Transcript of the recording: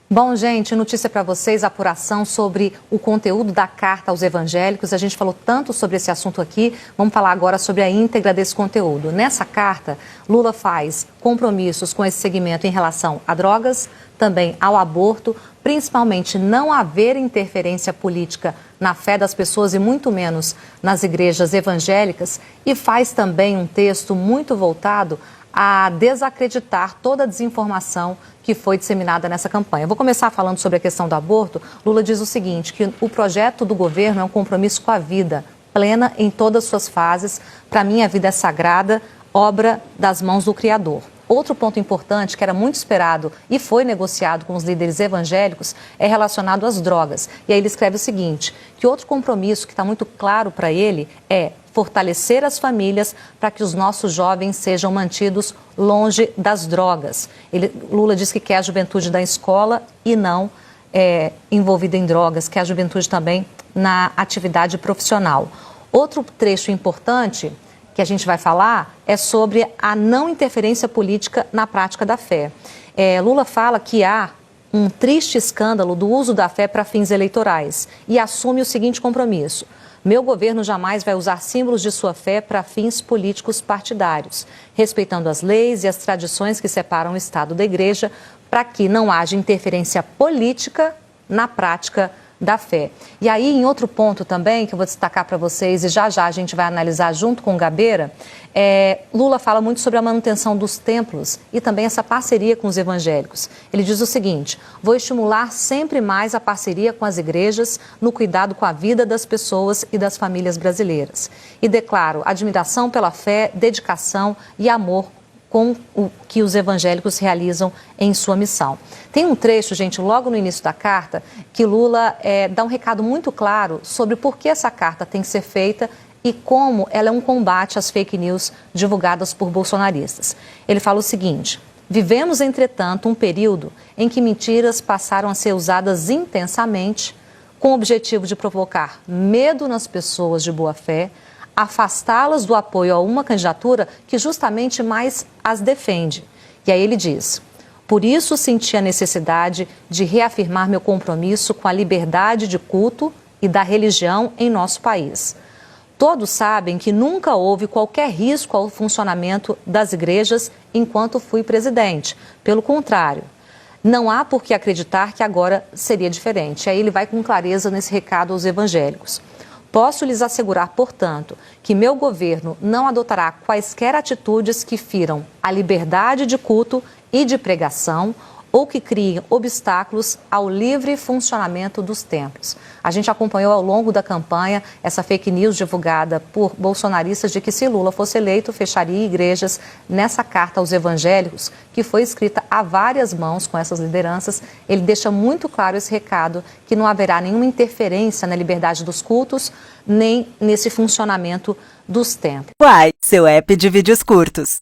Bom, gente, notícia para vocês, apuração sobre o conteúdo da carta aos evangélicos. A gente falou tanto sobre esse assunto aqui, vamos falar agora sobre a íntegra desse conteúdo. Nessa carta, Lula faz compromissos com esse segmento em relação a drogas, também ao aborto, principalmente não haver interferência política na fé das pessoas e muito menos nas igrejas evangélicas, e faz também um texto muito voltado a desacreditar toda a desinformação que foi disseminada nessa campanha. Eu vou começar falando sobre a questão do aborto. Lula diz o seguinte, que o projeto do governo é um compromisso com a vida plena em todas as suas fases. Para mim, a vida é sagrada, obra das mãos do Criador. Outro ponto importante, que era muito esperado e foi negociado com os líderes evangélicos, é relacionado às drogas. E aí ele escreve o seguinte, que outro compromisso que está muito claro para ele é fortalecer as famílias para que os nossos jovens sejam mantidos longe das drogas. Lula diz que quer a juventude da escola e não envolvida em drogas, quer a juventude também na atividade profissional. Outro trecho importante que a gente vai falar é sobre a não interferência política na prática da fé. Lula fala que há um triste escândalo do uso da fé para fins eleitorais e assume o seguinte compromisso: meu governo jamais vai usar símbolos de sua fé para fins políticos partidários, respeitando as leis e as tradições que separam o Estado da Igreja, para que não haja interferência política na prática da fé. E aí, em outro ponto também, que eu vou destacar para vocês, e já a gente vai analisar junto com o Gabeira, Lula fala muito sobre a manutenção dos templos e também essa parceria com os evangélicos. Ele diz o seguinte: vou estimular sempre mais a parceria com as igrejas no cuidado com a vida das pessoas e das famílias brasileiras. E declaro admiração pela fé, dedicação e amor com o que os evangélicos realizam em sua missão. Tem um trecho, gente, logo no início da carta, que Lula dá um recado muito claro sobre por que essa carta tem que ser feita e como ela é um combate às fake news divulgadas por bolsonaristas. Ele fala o seguinte: vivemos, entretanto, um período em que mentiras passaram a ser usadas intensamente com o objetivo de provocar medo nas pessoas de boa fé, afastá-las do apoio a uma candidatura que justamente mais as defende. E aí ele diz: por isso senti a necessidade de reafirmar meu compromisso com a liberdade de culto e da religião em nosso país. Todos sabem que nunca houve qualquer risco ao funcionamento das igrejas enquanto fui presidente. Pelo contrário, não há por que acreditar que agora seria diferente. Aí ele vai com clareza nesse recado aos evangélicos. Posso lhes assegurar, portanto, que meu governo não adotará quaisquer atitudes que firam a liberdade de culto e de pregação ou que criem obstáculos ao livre funcionamento dos templos. A gente acompanhou ao longo da campanha essa fake news divulgada por bolsonaristas de que, se Lula fosse eleito, fecharia igrejas. Nessa carta aos evangélicos, que foi escrita a várias mãos com essas lideranças, ele deixa muito claro esse recado, que não haverá nenhuma interferência na liberdade dos cultos, nem nesse funcionamento dos templos. Uai, seu app de vídeos curtos.